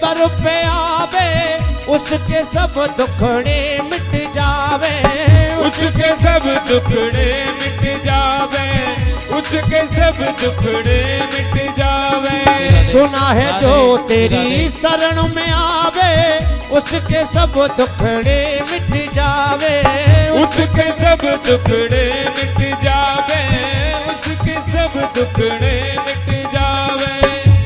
दर पे आवे उसके सब दुखड़े मिट जावे, उसके सब दुखड़े मिट जावे, उसके सब दुखड़े मिट जावे। सुना है जो तेरी शरण में आवे उसके सब दुखड़े मिट जावे, उसके सब दुखड़े मिट जावे, उसके सब दुखड़े मिट जावे।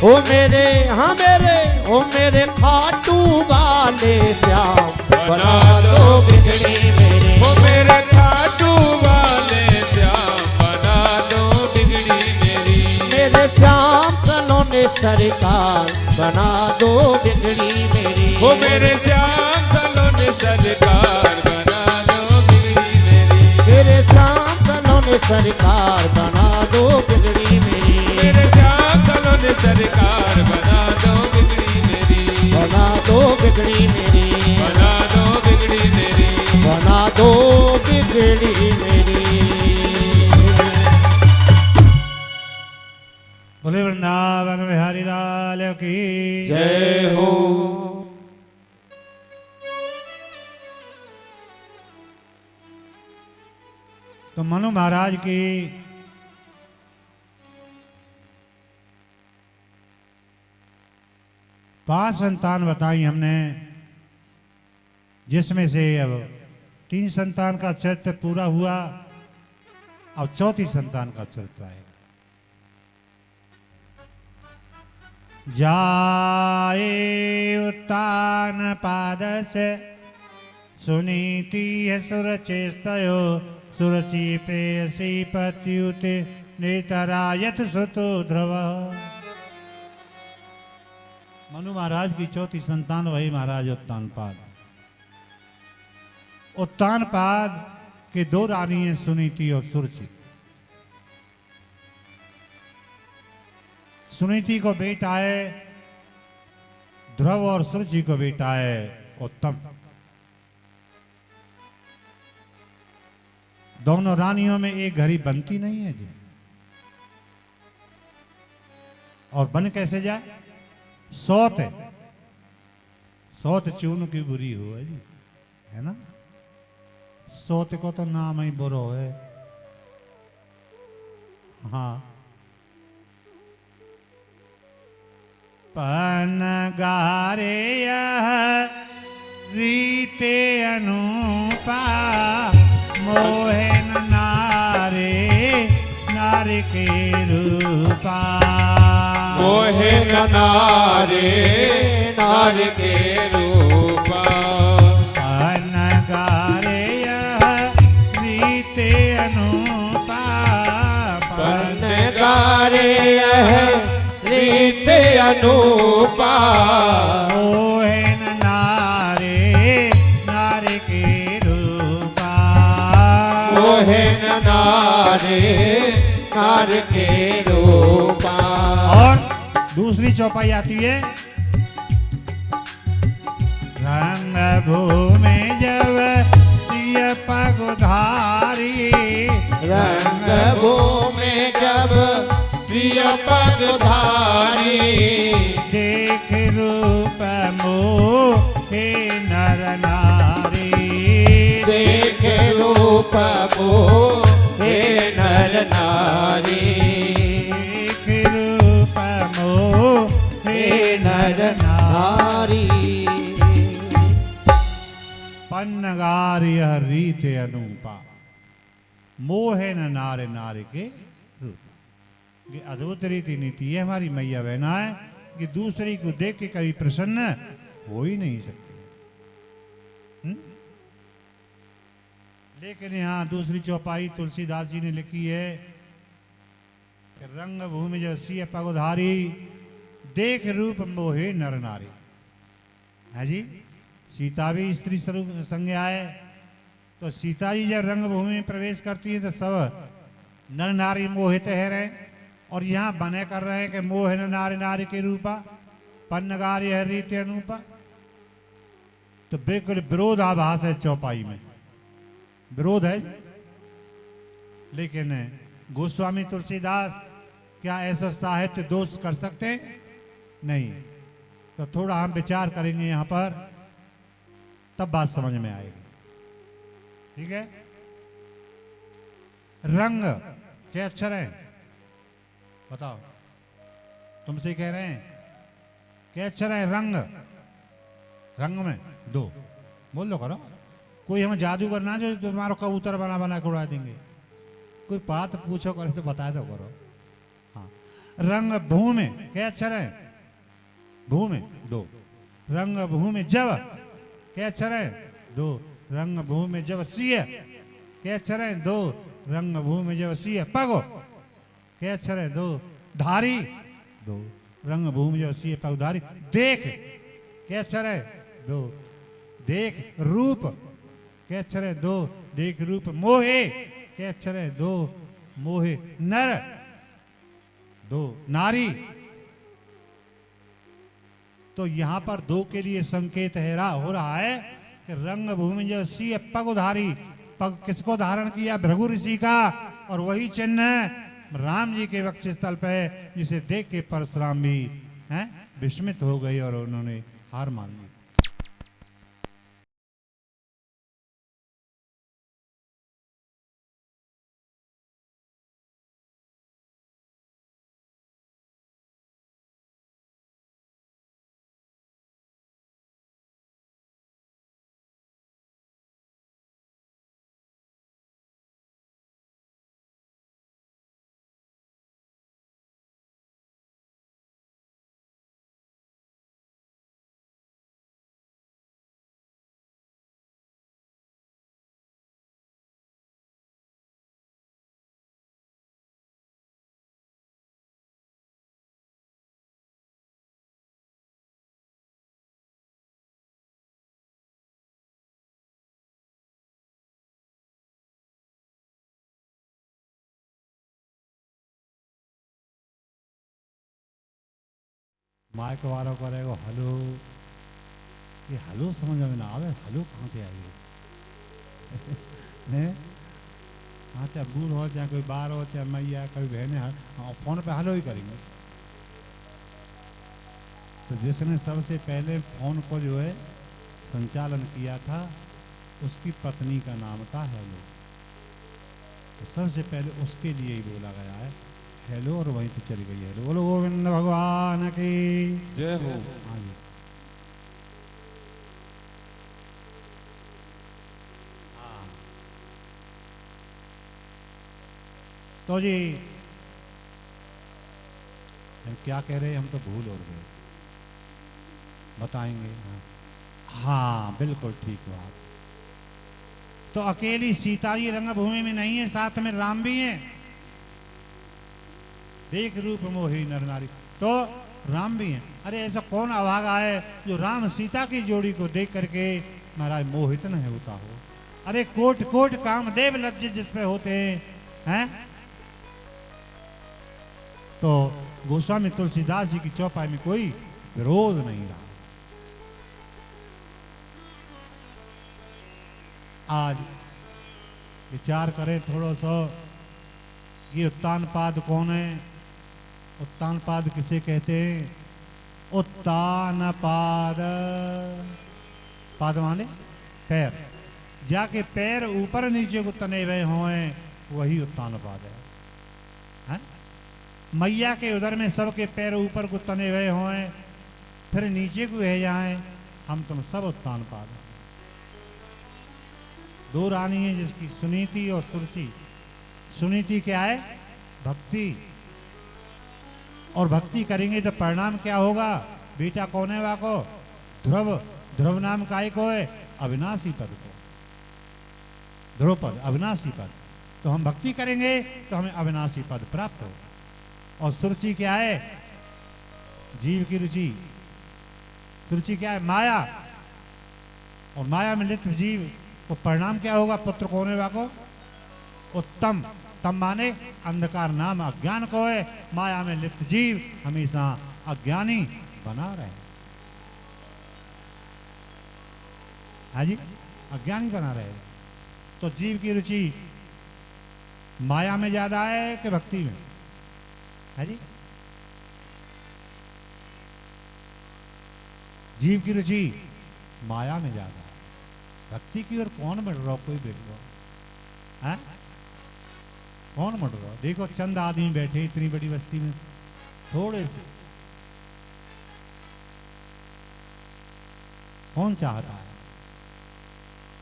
ओ मेरे हाँ मेरे ओ मेरे खाटू वाले श्याम बना दो बिगड़ी मेरी, ओ मेरे खाटू वाले श्याम बना दो बिगड़ी मेरी। मेरे श्याम सलोने सरकार बना दो बिगड़ी मेरी, ओ मेरे श्याम सलोने सरकार बना दो बिगड़ी मेरी। मेरे श्याम सलोने सरकार बना दो बिगड़ी मेरी, मेरे श्याम सलोने सरकार बना दो बिगड़ी मेरी। बना दो बिगड़ी मेरी, बना दो बिगड़ी मेरी, बना दो बिगड़ी मेरी। बोले वृंदावन बिहारी लाल की जय हो। तो मनु महाराज की पांच संतान बताई हमने, जिसमें से अब 3 संतान का चरित्र पूरा हुआ, अब चौथी संतान का चरित्र आएगा। जाए उत्तान पादस्य सुनीति सुरचेस्तयो सुरचि प्रेयसी पत्युते नेतरायत सुतो ध्रुव। मनु महाराज की चौथी संतान वही महाराज उत्तानपाद। उत्तानपाद के 2 रानी हैं, सुनीति और सुरुचि। सुनीति को बेटा है ध्रुव और सुरुचि को बेटा है उत्तम। दोनों रानियों में एक घड़ी बनती नहीं है जी, और बन कैसे जाए? सौत है, सौत चून की बुरी हो है जी, है ना। सौत को तो नाम ही बुरो है। हाँ, पन गारे यह रीते अनुपा मोहन नारे नारी के रूपा। मोहन नारे नार के रूपा। पन गारे यह रीते अनुपा पन गारे यह रीत अनूपा। मोहन नारे नारी के रूपा। मोहन नारे नार के रूपा। और दूसरी चौपाई आती है, रंग भूमि जब सिय पगधारी। रंग भूमि जब सिय पगधारी। देख रूप मोहे नर नारी। देख रूप मोहे नर नारी। देख रूप मोहे नर नारी। पन्नगार यह रीत अनुपा मोहन नारे नारे के रूप। ये अद्भुत रीति नीति है हमारी मैया बहना है कि दूसरी को देख के कभी प्रसन्न हो ही नहीं सकती। लेकिन यहाँ दूसरी चौपाई तुलसीदास जी ने लिखी है कि रंग भूमि जैसी पगधारी देख रूप मोहे नर नारी। है जी, सीता भी स्त्री स्वरूप संज्ञा है, तो सीता जी जब रंग भूमि में प्रवेश करती है तो सब नर नारी मोहित है रहे, और यहाँ बने कर रहे हैं कि मोहन नारी नारी के रूपा पन्नगार यह रीति अनुपा। तो बिल्कुल विरोधाभास है चौपाई में, विरोध है। लेकिन गोस्वामी तुलसीदास क्या ऐसा साहित्य दोष कर सकते? नहीं। तो थोड़ा हम विचार करेंगे यहाँ पर, तब बात समझ में आएगी। ठीक है। रंग क्या अक्षर है बताओ, तुमसे कह रहे हैं क्या अक्षर है रंग? रंग में दो, बोल दो करो। कोई हमें जादूगर ना जो तुम्हारा कबूतर बना बना के उड़ा देंगे। कोई बात पूछो करे तो बता दो करो। हाँ, रंग भू में क्या अक्षर है? भू में दो। रंग भू में जब क्या अक्षर है? दो। रंग भू में जब सिय क्या अक्षर है? दो। रंग भू में जब सिय पगो क्या अक्षर है? दो। धारी दो। रंग भू में जब सिय पग धारी। देख क्या अक्षर है? दो। देख रूप क्या अक्षर है? दो। देख रूप। मोहे क्या अक्षर है? दो। मोहे नर दो। नारी। तो यहां पर दो के लिए संकेत हो रहा है कि रंग भूमि जो सी पग उधारी, पग किसको धारण किया? भृगु ऋषि का। और वही चिन्ह राम जी के वक्षस्थल पे, जिसे देख के परशुराम भी हैं विस्मित हो गए और उन्होंने हार मान ली। माइक वालों करेगा हलो, ये हलो समझ में ना आवे, हलो कहाँ से आई है? हाँ, चाहे बूढ़ हो चाहे कोई बार हो चाहे मैया कोई बहने, हाँ फोन पे हलो ही करेंगे। तो जिसने सबसे पहले फोन को जो है संचालन किया था उसकी पत्नी का नाम था हेलो। तो सबसे पहले उसके लिए ही बोला गया है हेलो, और वहीं पे चली गई हेलो। बोलो गोविंद भगवान की जय हो। हाँ जी। तो जी हम क्या कह रहे हैं, हम तो भूल हो गए, बताएंगे। हाँ बिल्कुल ठीक बात। तो अकेली सीता जी रंगभूमि में नहीं है, साथ में राम भी हैं। देख रूप मोही नर नारी, तो राम भी हैं। अरे ऐसा कौन अभागा है जो राम सीता की जोड़ी को देख करके महाराज मोहित नहीं होता हो? अरे कोट कोट कामदेव लज्जित जिसपे होते हैं। तो गोस्वामी तुलसीदास जी की चौपाई में कोई विरोध नहीं रहा। आज विचार करें थोड़ा सा, ये उत्तान पाद कौन है? उत्तान पाद किसे कहते हैं? उत्तान पाद, पाद माने पैर, जाके पैर ऊपर नीचे को तने हुए हों वही उत्तान पाद है। मैया के उधर में सबके पैर ऊपर को तने हुए हों फिर नीचे को है जाए, हम तुम सब उत्तान पाद हैं। दो रानी है जिसकी सुनीति और सुरुचि। सुनीति क्या है? भक्ति। और भक्ति करेंगे तो परिणाम क्या होगा? बेटा कौन है वाको? ध्रुव। ध्रुव नाम काय को है? अविनाशी पद को। ध्रुवपद अविनाशी पद। तो हम भक्ति करेंगे तो हमें अविनाशी पद प्राप्त होगा। और सुरुचि क्या है? जीव की रुचि। सुरुचि क्या है? माया। और माया में लिप्त जीव को परिणाम क्या होगा? पुत्र कौन है वाको? उत्तम। तम माने अंधकार नाम अज्ञान को है। माया में लिप्त जीव हमेशा अज्ञानी बना रहे। हाँ जी, अज्ञानी बना रहे। तो जीव की रुचि माया में ज्यादा है कि भक्ति में? है जी। जीव की रुचि माया में ज्यादा है। भक्ति की ओर कौन बढ़ रहा, कोई बढ़ रहा है? कौन बढ़ रहा? देखो चंद आदमी बैठे इतनी बड़ी बस्ती में, थोड़े से कौन चाहता है?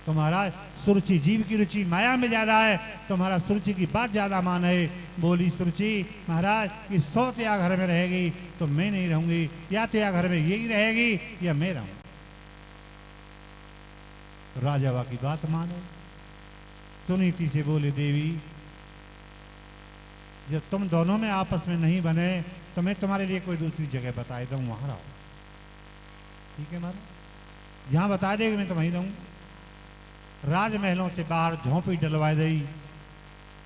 तो महाराज सुरुचि, जीव की रुचि माया में ज्यादा है, तो महाराज सुरुचि की बात ज्यादा मान है। बोली सुरुचि महाराज कि 100 त्या घर में रहेगी तो मैं नहीं रहूंगी, या त्या घर में यही रहेगी या मैं रहूंगी। राजावा की बात माने, सुनीति से बोले देवी जब तुम दोनों में आपस में नहीं बने तो मैं तुम्हारे लिए कोई दूसरी जगह बता दूं, वहां रहो। ठीक है महाराज, जहां बता देगी मैं तो वहीं रहूं। राजमहलों से बाहर झोंपड़ी डलवा दी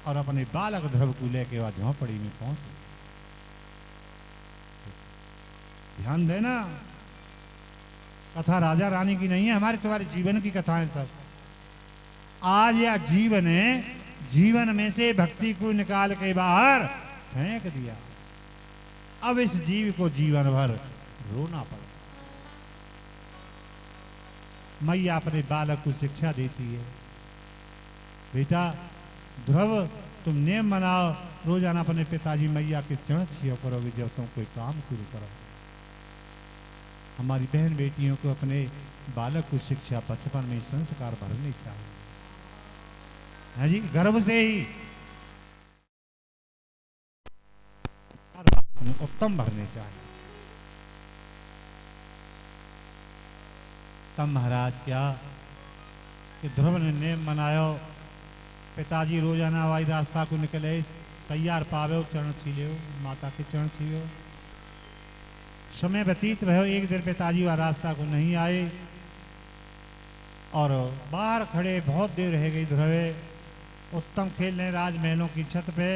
और अपने बालक ध्रुव को लेके वह झोंपड़ी में पहुंचे। ध्यान देना, कथा राजा रानी की नहीं है, हमारे तुम्हारे जीवन की कथाएं सब। आज या जीवन ने जीवन में से भक्ति को निकाल के बाहर फेंक दिया, अब इस जीव को जीवन भर रोना पड़ा। मैया अपने बालक को शिक्षा देती है, बेटा ध्रुव तुम नियम बनाओ, रोजाना अपने पिताजी मैया के चरण छिया करोगे जब तुम कोई काम शुरू करो। हमारी बहन बेटियों को अपने बालक को शिक्षा बचपन में संस्कार भरने चाहिए, है जी, गर्भ से ही उत्तम भरने चाहिए। तब महाराज क्या कि ध्रुव ने नियम बनायो, पिताजी रोजाना वाई रास्ता को निकले तैयार पावे चरण छीले माता के चरण छीलो। समय व्यतीत भयो, एक दिन पिताजी वह रास्ता को नहीं आए और बाहर खड़े बहुत देर रह गई। ध्रुवे उत्तम खेलने राजमहलों की छत पे,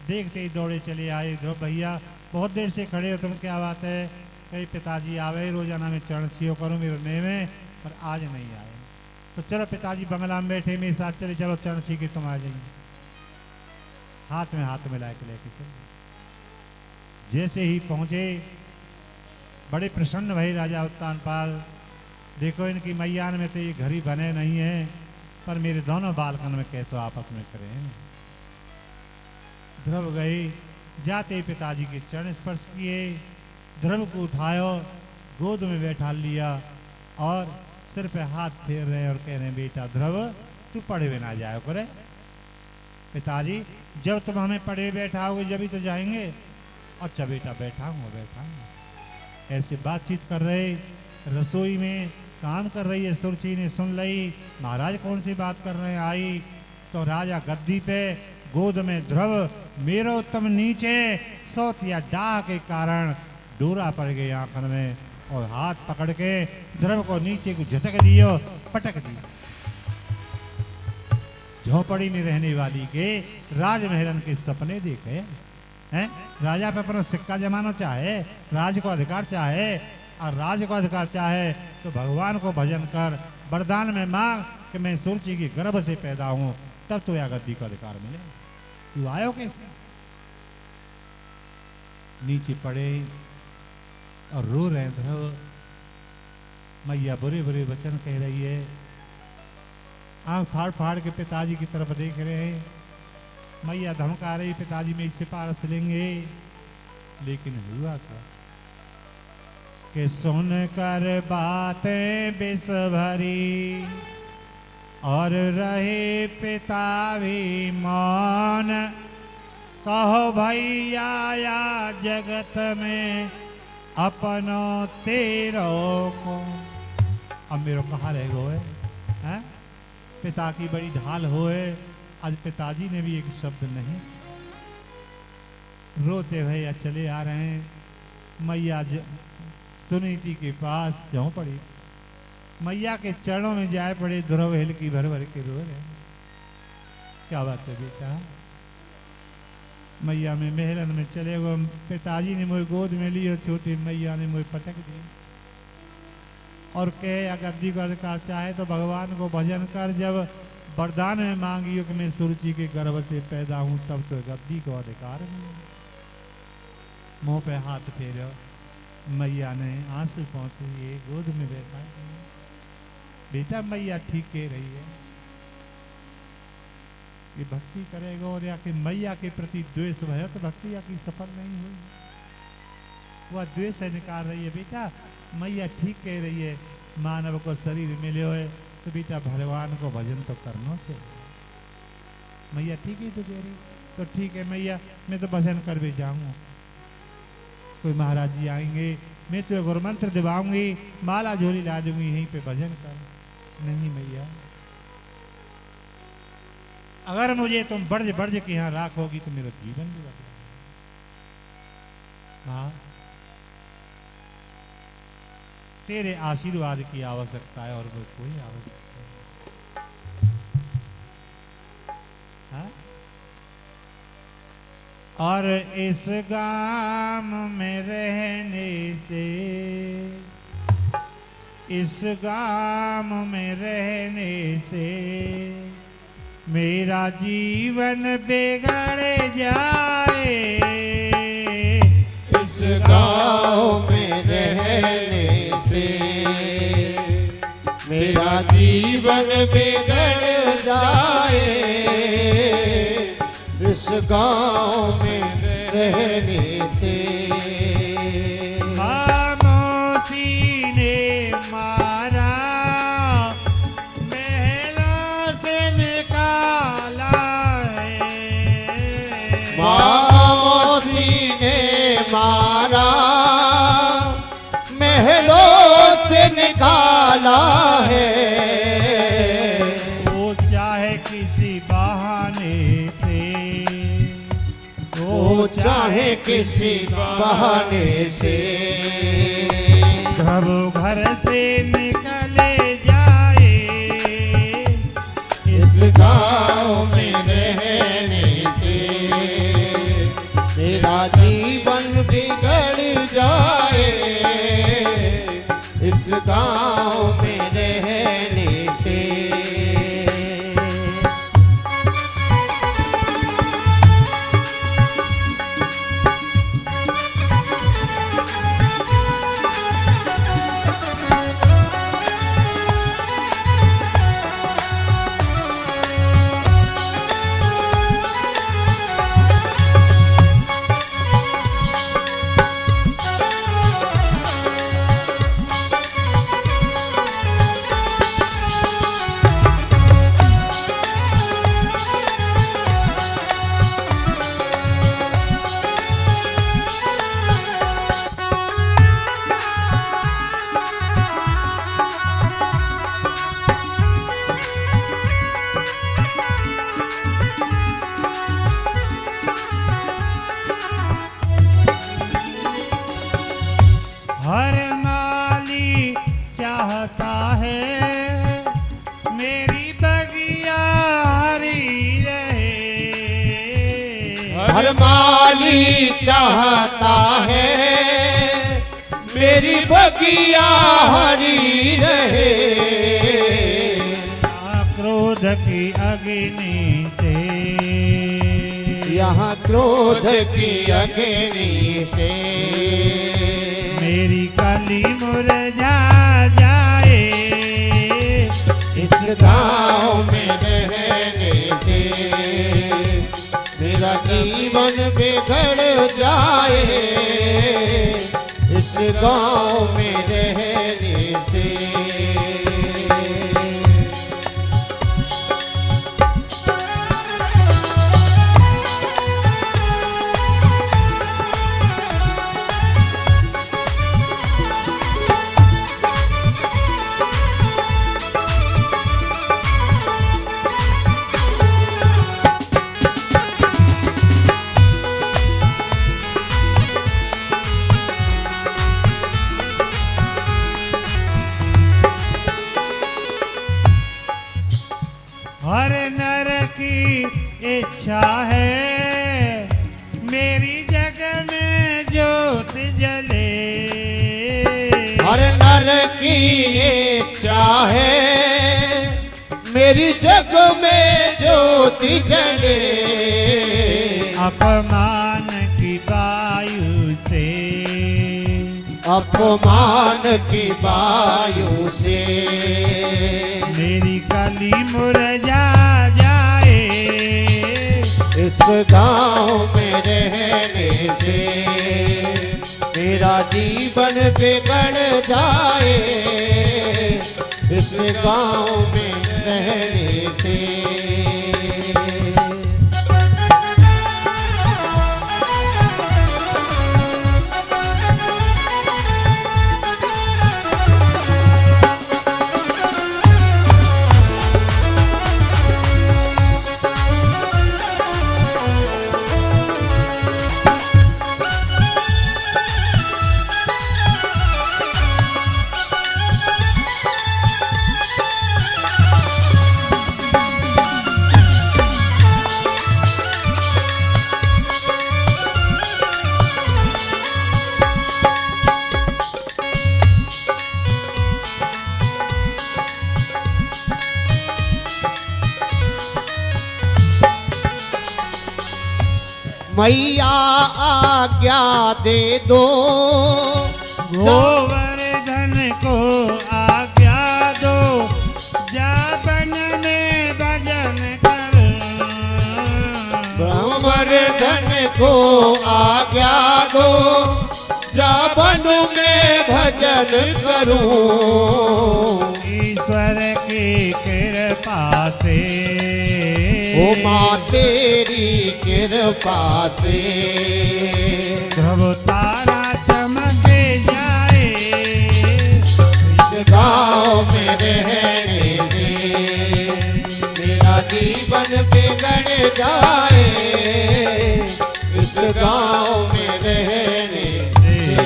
देखते ही दौड़े चले आए। ध्रुव भैया बहुत देर से खड़े हो, तुम क्या बात है? कहीं पिताजी आवे, रोजाना में चरण छियो करूँ मेरे में, पर आज नहीं आए। तो चलो पिताजी बंगला में बैठे, मेरे साथ चले, चलो चरण छी के तुम आ जाइए। हाथ में हाथ मिला के लेके चले। जैसे ही पहुंचे बड़े प्रसन्न भई राजा उत्तानपाल, देखो इनकी मैयान में तो ये घर ही बने नहीं है, पर मेरे दोनों बालकन में कैसे आपस में करें। ध्रुव गए, जाते पिताजी के चरण स्पर्श किए, ध्रुव को उठायो, गोद में बैठा लिया और सिर पे हाथ फेर रहे और कह रहे बेटा ध्रुव तू पढ़े हुए ना जाओ करे। पिताजी जब तुम हमें पढ़े बैठाओगे जब ही तो जाएंगे। अच्छा बेटा बैठा हूँ बैठा हूँ। ऐसे बातचीत कर रहे, रसोई में काम कर रही है सुरुचि ने सुन ली, महाराज कौन सी बात कर रहे हैं। आई तो राजा गद्दी पे, गोद में ध्रुव, मेरो उत्तम नीचे, सोतिया डाह के कारण डोरा पड़ गई आंखन में और हाथ पकड़ के ध्रुव को नीचे को झटक दियो, पटक दियो। झोपड़ी में रहने वाली के राजमहलन के सपने देखे हैं। राजा पे अपना सिक्का जमाना चाहे, राज को अधिकार चाहे, और राज को अधिकार चाहे तो भगवान को भजन कर, वरदान में मांग कि मैं सुरुचि की गर्भ से पैदा हूं, तब तो यह गद्दी का अधिकार मिले। तू आयो कैसे? नीचे पड़े और रो रहे ध्रुव। मैया बुरे बुरे वचन कह रही है, आंख फाड़ फाड़ के पिताजी की तरफ देख रहे हैं। मैया धमका रही पिताजी में इससे पारस लेंगे, लेकिन हुआ क्या कि सुन कर बातें बिस भरी और रहे पिता भी मौन। कहो भैया या जगत में अपनो तेरो को। अब मेरो कहा रह गो है? पिता की बड़ी ढाल होए, आज पिताजी ने भी एक शब्द नहीं। रोते भैया चले आ रहे हैं। मैया सुनीति के पास जाऊं पड़ी, मैया के चरणों में जाए पड़े। ध्रुव हिलकी भर भर के रो रहे। क्या बात है बेटा? मैया में महलन में चले गो, पिताजी ने मुझे गोद में ली और छोटी मैया ने मुझे पटक दी और कहे अगर गद्दी का अधिकार चाहे तो भगवान को भजन कर। जब वरदान में मांगियो कि मैं सुरुचि के गर्भ से पैदा हूं, तब तो गद्दी को अधिकार मिले। मुंह पे हाथ फेरो, मैया ने आंसू पहुंचे ये गोद में बैठा बेटा मैया ठीक कह रही है कि भक्ति करेगा और या कि मैया के प्रति द्वेष भयो तो भक्ति या की सफल नहीं हुई। वह द्वेष से निकाल रही है बेटा मैया ठीक कह रही है मानव को शरीर मिले हुए तो बेटा भगवान को भजन तो करना चाहिए। मैया ठीक ही तो कह रही तो ठीक है मैया मैं तो भजन कर भी जाऊंगा। कोई महाराज जी आएंगे मैं तो गुरु मंत्र दिवाऊंगी माला झोली ला दूंगी यहीं पे भजन कर। नहीं मैया अगर मुझे तुम बर्ज बर्ज के यहाँ राखोगी तो मेरा जीवन भी बदल। हाँ तेरे आशीर्वाद की आवश्यकता है और वो कोई आवश्यकता नहीं। हाँ? और इस गाम में रहने से इस गाम में रहने से मेरा जीवन बिगड़ जाए। इस गाँव में रहने से मेरा जीवन बिगड़ जाए। इस गाँव में रहने से खामोशी ने मारा महलों से निकाला है। खामोशी ने मारा महलों से निकाला है। वो चाहे किसी बहाने वो चाहे किसी बहाने से घर घर से निकले जाए। इस गाँव में रहने से मेरा जीवन बिगड़ जाए। इस गाँव में रहने से हर माली चाहता है मेरी बगिया हरी रहे। हर माली चाहता है मेरी बगिया हरी रहे। क्रोध की अग्नि से यहाँ क्रोध की अग्नि से मेरी कली मुरझा जाए। इस गाँव में रहने से मेरा जीवन बिगड़ जाए। इस गाँव में रहने से हर नर की इच्छा है मेरी जग में ज्योत जले। हर नर की इच्छा है मेरी जग में ज्योति जले। अपमान की वायु से अपमान की वायु से मेरी कली मुरझा जाए, इस गांव में रहने से मेरा जीवन बिगड़ जाए, इस गांव में रहने से। मैया आज्ञा दे दो, गोवर्धन को आज्ञा दो, जा बन में भजन कर। गोवर्धन को आज्ञा दो, जा बन में भजन करूं। ईश्वर की कृपा से, ओ माँ तेरी कृपा से ध्रुव तारा चमक जाए, इस गांव में रहने से मेरा जीवन बिगड़ जाए, इस गांव में रहने से।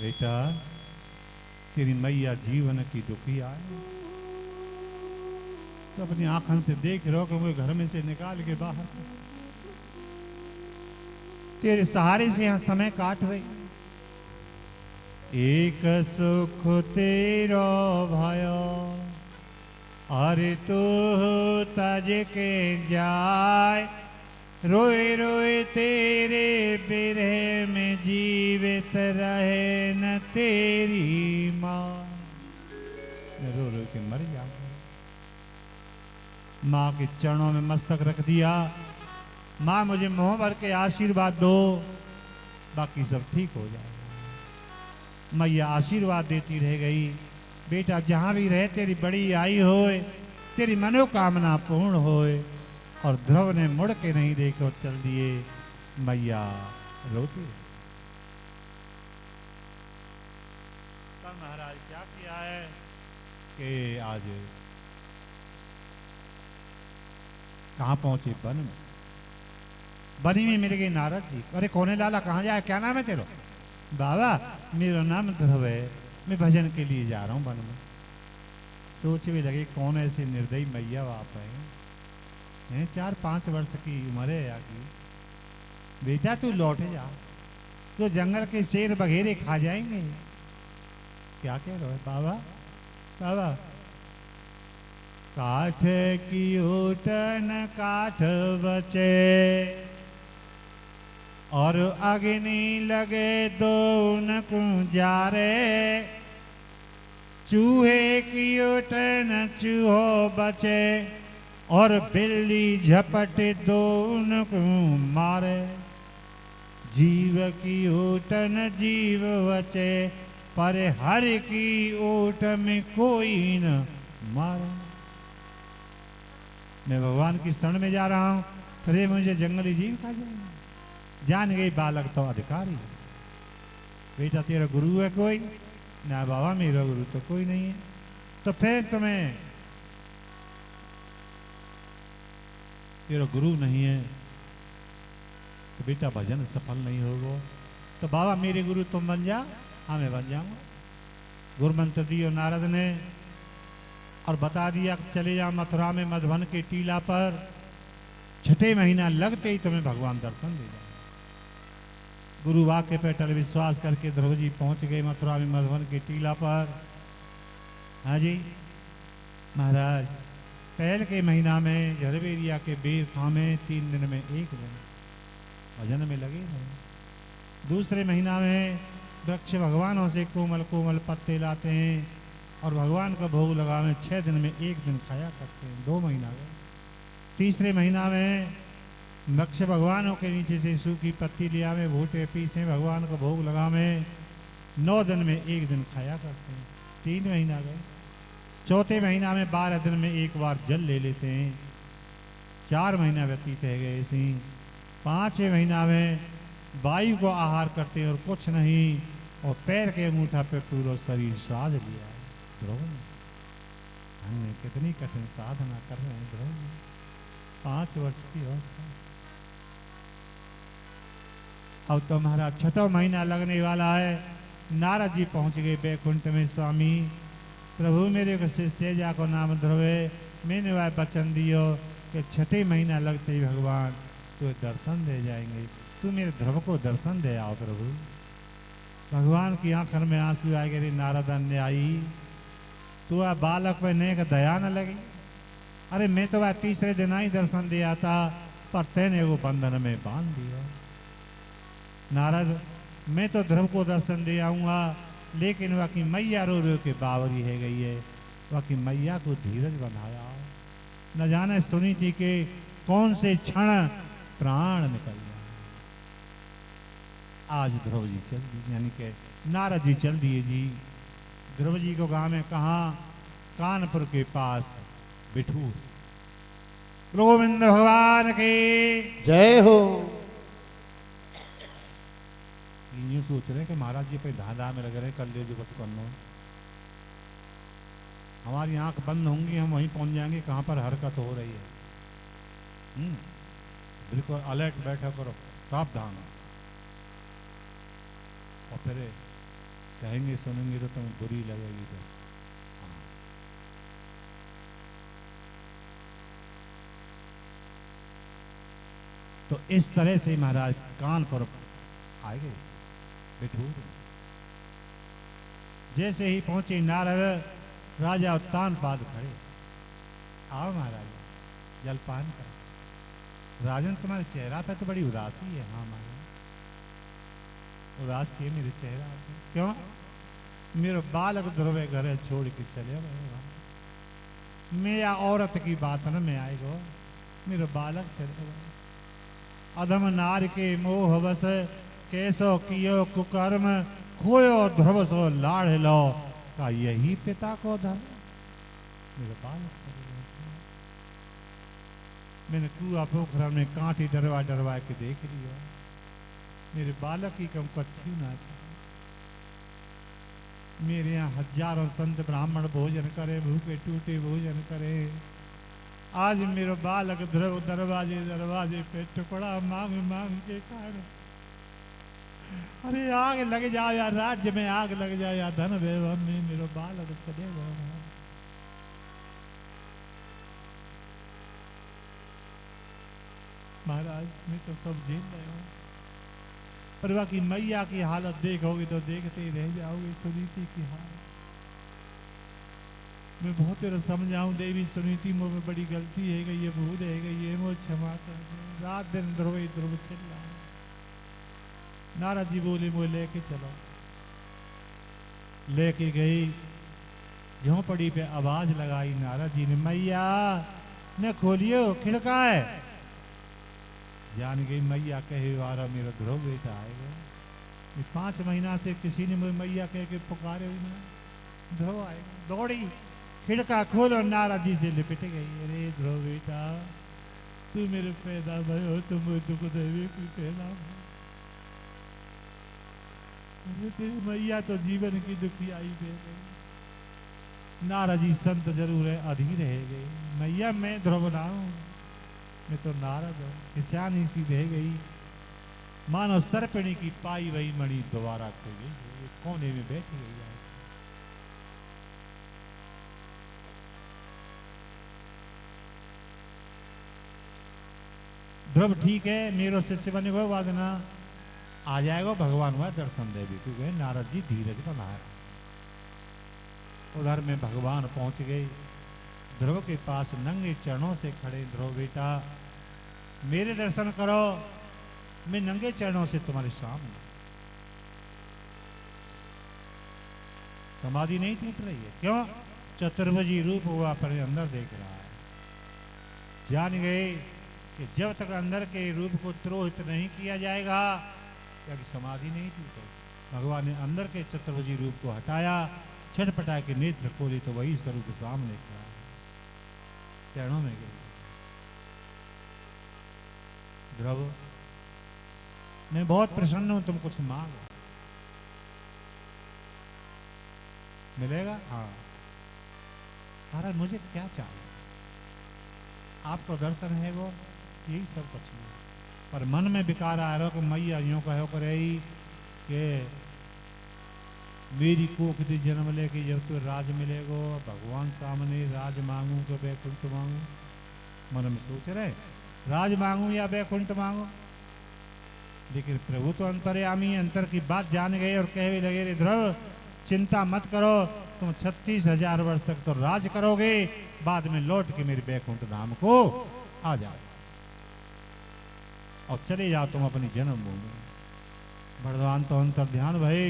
बेटा तेरी मैया जीवन की दुखिया है, तो अपनी आंखन से देख रहो कि वो घर में से निकाल के बाहर तेरे सहारे से यहां समय काट रही। एक सुख तेरो भयो, अरे तू तज के जाए, रोए रोए तेरे बिरह में जीवित रहे न तेरी माँ। मैं रो रो के मर जाऊंगा। माँ के चरणों में मस्तक रख दिया, माँ मुझे मुंह भर के आशीर्वाद दो, बाकी सब ठीक हो जाएगा। मैया आशीर्वाद देती रह गई, बेटा जहाँ भी रहे तेरी बड़ी आई होए, तेरी मनोकामना पूर्ण होए। और ध्रुव ने मुड़ के नहीं देखो, चल दिए। मैया रोती रही। तब महाराज क्या किया है कि आज कहाँ पहुंचे? वन में। बनी में मिल गए नारद जी। अरे कौने लाला कहाँ जाए, क्या नाम है तेरा? बाबा मेरा नाम ध्रुव है, मैं भजन के लिए जा रहा हूँ वन में। सोच भी लगे कौन ऐसे निर्दयी मैया बाप हैं, 4-5 वर्ष की उम्र है आगे। बेटा तू लौट जा, तो जंगल के शेर बघेरे खा जाएंगे। क्या कह रहे हो बाबा? बाबा काठ की ओटन काठ बचे, और अग्नि लगे दोन को जारे, चूहे की ओटन चूहो बचे, और बिल्ली झपट दोन को मारे। जीव की ओटन जीव बचे, पर हर की ओट में कोई न मारे। मैं भगवान की शरण में जा रहा हूं, फिर मुझे जंगली जीव खा जाएंगे। जान गई बालक तो अधिकारी। बेटा तेरा गुरु है कोई? ना बाबा मेरा गुरु तो कोई नहीं है। तो फिर तुम्हें तेरा गुरु नहीं है तो बेटा भजन सफल नहीं होगा। तो बाबा मेरे गुरु तुम बन जा। हाँ मैं बन जाऊंगा। गुरु मंत्र दियो नारद ने, और बता दिया चले जा मथुरा में मधुबन के टीला पर, 6ठे महीना लगते ही तुम्हें भगवान दर्शन दे जाए। गुरु वाक्य पे टल विश्वास करके ध्रुव जी पहुंच गए मथुरा में मधुबन के टीला पर। हाँ जी महाराज, पहल के महीना में झरवेरिया के बेर थामे 3 दिन में 1 दिन भजन में लगे रहे। दूसरे महीना में वृक्ष भगवानों से कोमल कोमल पत्ते लाते हैं और भगवान का भोग लगावे 6 दिन में 1 दिन खाया करते हैं, 2 महीना गए। तीसरे महीना में वृक्ष भगवानों के नीचे से सूखी पत्ती लिया में भूटे पीसे भगवान को भोग लगावे 9 दिन में 1 दिन खाया करते हैं, 3 महीना गए। चौथे महीना में 12 दिन में 1 बार जल ले लेते हैं, 4 महीना व्यतीत है गए इसी। 5वें महीना में वायु को आहार करते हैं और कुछ नहीं, और पैर के अंगूठा पे पूरा शरीर साध लिया है। ध्रुव हमने कितनी कठिन साधना कर रहे हैं ध्रुव, 5 वर्ष की अवस्था। अब तुम्हारा 6वां महीना लगने वाला है। नारद जी पहुंच गए बैकुंठ में। स्वामी प्रभु मेरे को शिष्य को नाम ध्रुव है, मैंने वह वचन दियो कि 6ठे महीना लगते ही भगवान तो दर्शन दे जाएंगे, तू मेरे ध्रुव को दर्शन दे आओ प्रभु। भगवान की आंखों में आंसू आए गए। नारद अन्यायी, तू आ बालक पे नेक दया न लगी। अरे मैं तो वह तीसरे दिन ही दर्शन दे आता, पर तेने वो बंधन में बांध दिया। नारद, मैं तो ध्रुव को दर्शन दे आऊंगा, लेकिन वह की मैया रो रो के बावरी है गई है, वह की मैया को धीरज बंधाया। न जाने सुनी थी कि कौन से क्षण प्राण निकल गया। आज ध्रुव जी चल दिए, यानी कि नारद जी चल दिए जी। ध्रुव जी को गांव में कहा, कानपुर के पास बिठूर। गोविंद भगवान की जय हो। यूं सोच रहे कि महाराज जी पे धांधा में लग रहे, कर ले जो कुछ करना। हमारी आंख बंद होंगी, हम वहीं पहुंच जाएंगे कहां पर हरकत हो रही है। बिल्कुल अलर्ट बैठा करो, सावधान। और फिर कहेंगे सुनेंगे तो तुम्हें बुरी लगेगी। तो इस तरह से महाराज कानपुर आए गए बिठूर। जैसे ही पहुंचे नारद, राजा उत्तानपाद खड़े। आओ महाराज जलपान करो। राजन तुम्हारे चेहरा पे तो बड़ी उदासी है। हाँ महाराज उदासी है मेरे चेहरा पे। क्यों? मेरे बालक ध्रुव घर छोड़ के चले गए। मेरा औरत की बात न में आएगो, मेरे बालक चले गए। अधम नार के मोह बस कैसो कियो कुकर्म, खोयो ध्रुव सो लाड़ लो, का यही पिता को धर्म। मेरे बालक चले गए। मैंने कुआ पोखरा में कांटी डरवा डरवा के देख लिया। मेरे बालक की कम कच्छी ना था। मेरे यहाँ हजारों संत ब्राह्मण भोजन करे, भूखे टूटे भोजन करे। आज मेरा बालक ध्रुव दरवाजे दरवाजे पे टुकड़ा मांग मांग के खाए। अरे आग लग जाओ या राज्य में आग लग जाओ या धन वैभव में, मेरा बालक चले गए। महाराज मैं तो सब झेल रहे हूँ, पर बाकी मैया की हालत देखोगे तो देखते ही रह जाओगे। सुनीति की हालत मैं बहुत तेरा समझाऊं, देवी सुनीति मुझ में बड़ी गलती है गई, ये भूल है गई है, मुझे क्षमा कर दे। रात दिन ध्रुव ध्रुव चल रहा। नारद जी बोले मुझे लेके चलो। लेके गई झोंपड़ी पे आवाज लगाई नारद जी ने, मैया ने खोलियो खिड़का है। जान गई मैया कहे वारा मेरा ध्रुव बेटा आएगा। 5 महीना से किसी ने मुझे मैया कह के पुकारे हुई ना, ध्रुव आएगा। दौड़ी खिड़का खोलो, नारद जी से लिपट गई। अरे ध्रुव बेटा तू मेरे पैदा भयो, तुम दुख देवे की पैदा। अरे तेरी मैया तो जीवन की दुखियाई दे गई। नारद जी संत जरूर है, अधीर रह गए। मैया मैं ध्रुव ना हूं, मैं तो नारद हूं। किसान ही सी रह गई। मानो सर्पिणी की पाई वही मणि दोबारा खो गई, कोने में बैठी गई। ध्रुव ठीक है, मेरो शिष्य बने हुए वादना आ जाएगा, भगवान हुआ दर्शन दे भी। क्योंकि नारद जी धीरज बनाए। उधर में भगवान पहुंच गए। ध्रुव के पास नंगे चरणों से खड़े, ध्रुव बेटा मेरे दर्शन करो, मैं नंगे चरणों से तुम्हारे सामने। समाधि नहीं टूट रही है। क्यों? चतुर्भुजी रूप वो अपने अंदर देख रहा है। जान गए कि जब तक अंदर के रूप को द्रोहित नहीं किया जाएगा तब समाधि नहीं टूटेगी। भगवान ने अंदर के चतुर्भुजी रूप को हटाया, छटपटा के नेत्र खोले तो वही स्वरूप सामने खड़ा है। चरणों में गिर गए। ध्रुव, मैं बहुत प्रसन्न हूं, तुम कुछ मांगो, मिलेगा? हाँ। महाराज मुझे क्या चाहिए? आपको दर्शन है वो, यही सब कुछ नहीं। पर मन में विकार आ रहा हो कि मैया यूं कहो करे कि मेरी कोख दे जन्म लेके जब तो राज मिलेगो, भगवान सामने राज मांगू कि बैकुंठ मांगू? मन में सोच रहे राज मांगू या बैकुंठ मांगू। लेकिन प्रभु तो अंतर्यामी, अंतर की बात जान गए और कहने लगे, रे ध्रुव चिंता मत करो, तुम 36,000 वर्ष तक तो राज करोगे, बाद में लौट के मेरे बैकुंठ धाम को आ जाओ और चले जाओ तुम अपनी जन्मभूमि। भगवान तो अंतर ध्यान भये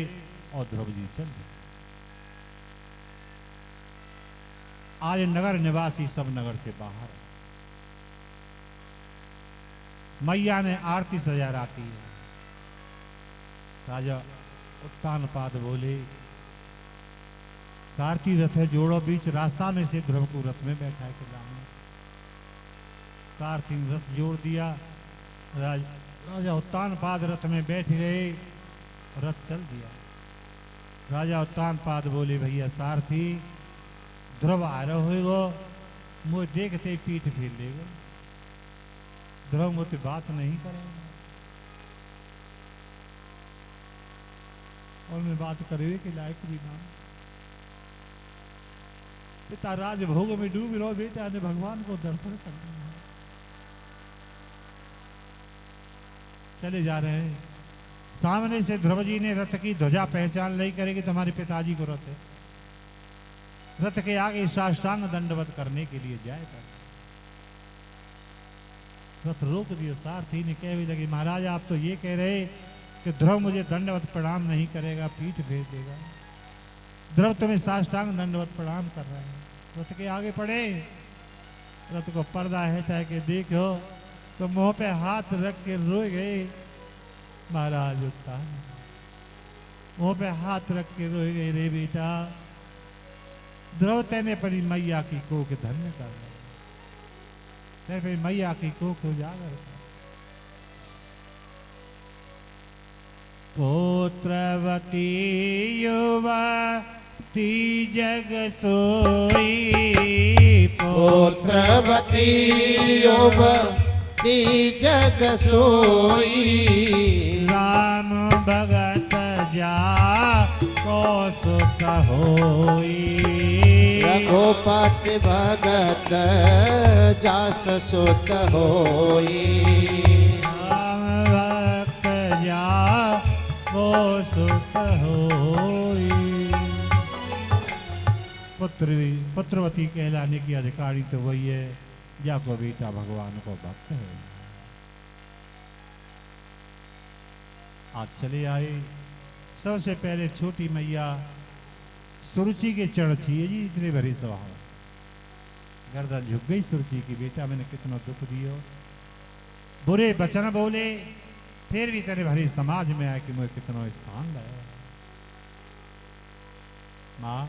और ध्रुव जी चल गए। आज नगर निवासी सब नगर से बाहर है। मैया ने आरती सजा राती है। राजा उत्तानपाद बोले, सारथी रथ है जोड़ो बीच रास्ता में से ध्रुव को रथ में बैठा है। सारथी ने रथ जोड़ दिया। राजा उत्तानपाद रथ में बैठ गए, रथ चल दिया। राजा उत्तानपाद बोले, भैया सारथी ध्रुव आ रहे हो, मुझे देखते पीठ फेर लेगा, ध्रुव मुझसे बात नहीं करेगा और मैं बात करे के लायक भी ना। पिता राजभोग में डूब रहो, बेटा ने भगवान को दर्शन करना है। चले जा रहे हैं। सामने से ध्रुव जी ने रथ की ध्वजा पहचान ली, करेगी तुम्हारे पिताजी को रथ है। रथ के आगे साष्टांग दंडवत करने के लिए जाएगा। रथ रोक दिया। सारथी ने कह भी लगी, महाराज आप तो ये कह रहे कि ध्रुव मुझे दंडवत प्रणाम नहीं करेगा, पीठ फेर देगा। ध्रुव तुम्हें साष्टांग दंडवत प्रणाम कर रहा है। रथ के आगे पड़े, रथ को पर्दा हटा के देखो तो मुंह पे हाथ रख के रो गए। महाराज उत्तान मुंह पे हाथ रख के रो गए, रे बेटा ध्रुव तेने परी मैया की कोख धन्य कर, तेरे मैया की कोख उजागर कर। पुत्रवती युवती जग सोई, पुत्रवती युवती जग सोई, राम भगत जा को सुख होई, रघुपति भगत जास सुत होई, राम भगत जा को सुख होई। पुत्रवती कहलाने की अधिकारी तो वही है जाको बेटा भगवान को भक्त है। आज चले आए। सबसे पहले छोटी मैया सुरुचि के चरण छीए जी, इतने भरे स्वभाव, गर्दन झुक गई सुरुचि की, बेटा मैंने कितना दुख दियो, बुरे वचन बोले, फिर भी तेरे भरे समाज में आए कि मुझे कितना स्थान दिया। माँ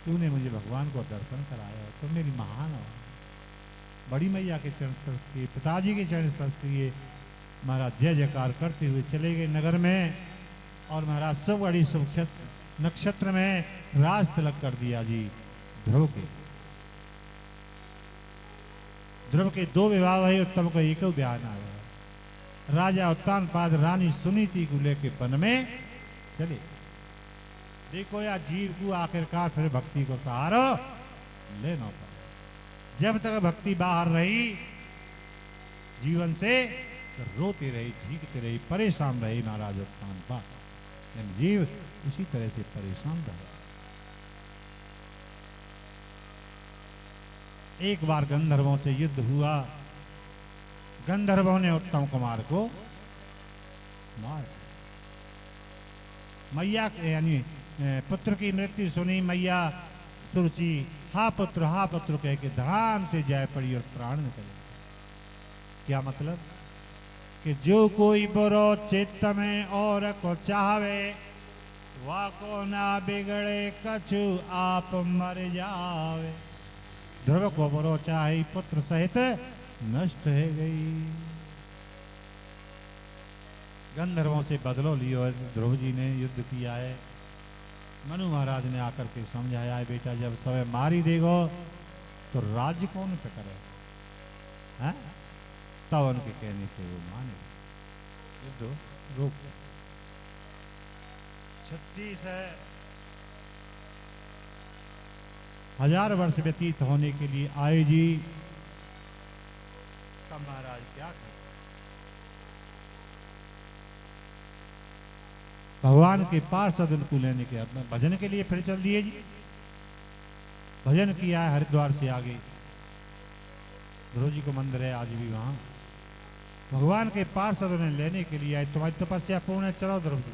तूने मुझे भगवान को दर्शन कराया, तुम मेरी महान हो। बड़ी मैया के चरण स्पर्श किए, पिताजी के चरण स्पर्श किए, महाराज जय जयकार करते हुए चले गए नगर में। और महाराज सब बड़ी शुभ नक्षत्र में राज तिलक कर दिया जी ध्रुव के। ध्रुव के 2 विवाह हुए, उत्तम को एक बयान आ गया। राजा उत्तानपाद रानी सुनीति को लेके वन में चले। देखो या जीव को आखिरकार फिर भक्ति को सहारा लेना पड़ा। जब तक भक्ति बाहर रही जीवन से, तो रोती रही, झीकती रही, परेशान रही महाराज उत्तानपाद। जीव इसी तरह से परेशान रहा। एक बार गंधर्वों से युद्ध हुआ। गंधर्वों ने उत्तम कुमार को मार, मैया यानी पुत्र की मृत्यु सुनी मैया सुरुचि हा पुत्र कह के धाम से जाय पड़ी और प्राण निकले। क्या मतलब कि जो कोई बुरो चित्त में और को चाहवे वा को ना बिगड़े कछु आप मर जावे। ध्रुव को बुरो चाहे पुत्र सहित नष्ट है गई। गंधर्वों से बदलो लियो है ध्रुव जी ने, युद्ध किया है। मनु महाराज ने आकर के समझाया है बेटा जब समय मार ही देगो तो राज्य कौन पे करे, हैं? तब उनके कहने से वो माने युद्ध रोक। 36,000 वर्ष व्यतीत होने के लिए आए जी। तब महाराज क्या करें, भगवान के पार्षद उनको लेने के अपने भजन के लिए फिर चल दिए जी। भजन किया है हरिद्वार से आगे, ध्रुव जी को मंदिर है आज भी वहां। भगवान के पार्षद उन्हें लेने के लिए आए, तुम्हारी तपस्या पूर्ण है, चलो ध्रुव जी।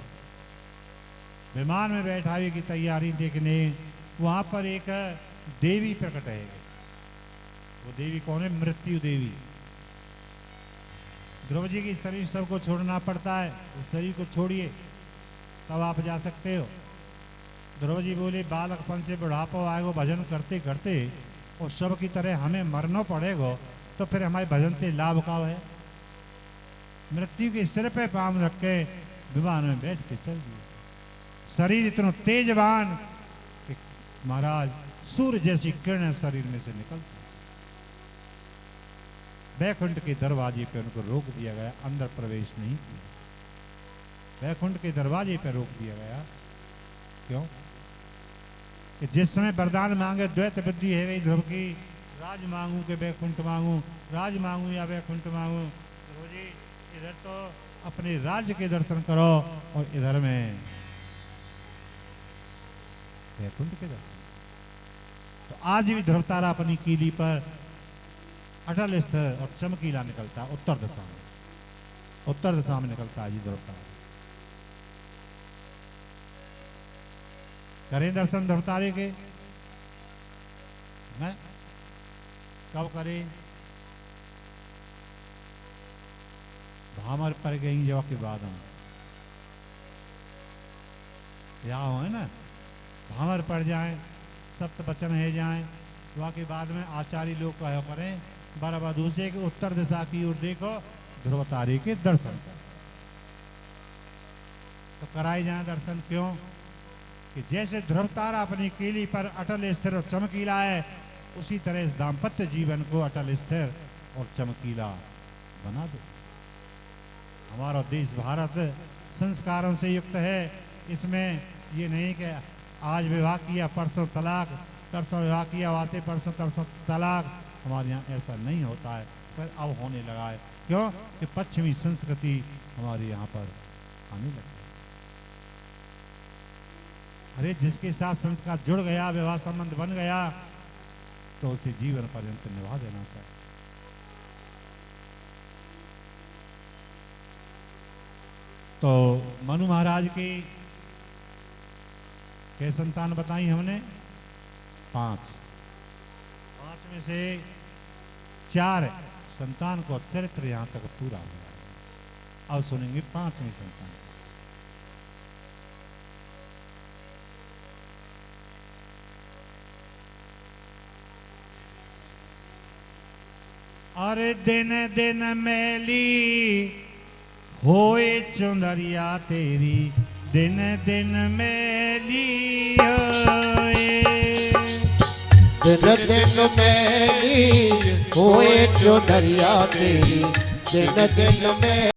विमान में बैठावे की तैयारी देखने, वहां पर एक देवी प्रकट है। वो देवी कौन है? मृत्यु देवी। ध्रुव जी की शरीर सबको छोड़ना पड़ता है, उस शरीर को छोड़िए तब आप जा सकते हो। ध्रुव जी बोले बालकपन से बुढ़ापा आएगो भजन करते करते और सब की तरह हमें मरना पड़ेगा तो फिर हमारे भजन से लाभ का है। मृत्यु के सिर पे पाम रख के विमान में बैठ के चल दिए। शरीर इतना तेजवान कि महाराज सूर्य जैसी किरणें शरीर में से निकलती। वैकुंठ के दरवाजे पे उनको रोक दिया गया, अंदर प्रवेश नहीं किया। वैकुंठ के दरवाजे पे रोक दिया गया। क्यों? कि जिस समय वरदान मांगे द्वैत बुद्धि है गई ध्रुव की, राज मांगू के वैकुंठ मांगू, राज मांगू या वैकुंठ मांगू। ध्रुव जी इधर तो अपने राज्य के दर्शन करो और इधर में वैकुंठ के दर्शन। तो आज भी ध्रुवतारा अपनी कीली पर अटल स्थिर और चमकीला निकलता है। उत्तर दिशा में, उत्तर दिशा में निकलता है जी ध्रुवतारा। करें दर्शन ध्रुवतारे के? मैं कब करें? भामर पर गई जब के बाद हम या हो है ना, भामर पड़ जाए, सप्त वचन है जाए, वहाँ के बाद में आचार्य लोग कहो करें बराबर से कि उत्तर दिशा की ओर देखो, ध्रुवतारे के दर्शन करो। तो कराए जाए दर्शन। क्यों? कि जैसे ध्रुवतारा अपनी कीली पर अटल स्थिर और चमकीला है, उसी तरह इस दाम्पत्य जीवन को अटल स्थिर और चमकीला बना दो। हमारा देश भारत संस्कारों से युक्त है। इसमें ये नहीं कि आज विवाह किया परसों तलाक, परसों विवाह किया आते परसों तरसों तलाक। हमारे यहाँ ऐसा नहीं होता है, पर अब होने लगा है। क्यों? कि पश्चिमी संस्कृति हमारे यहाँ पर आने लगी। अरे जिसके साथ संस्कार जुड़ गया, विवाह संबंध बन गया, तो उसे जीवन पर्यंत निभा देना चाहिए। तो मनु महाराज के संतान बताई हमने 5 में से 4 संतान को चरित्र यहां तक पूरा हो गया। अब सुनेंगे 5वीं संतान। अरे दिन दिन मैली होए चुनरिया तेरी, दिन दिन मैली होए। दिन दिन मैली होए चुनरिया तेरी, दिन दिन में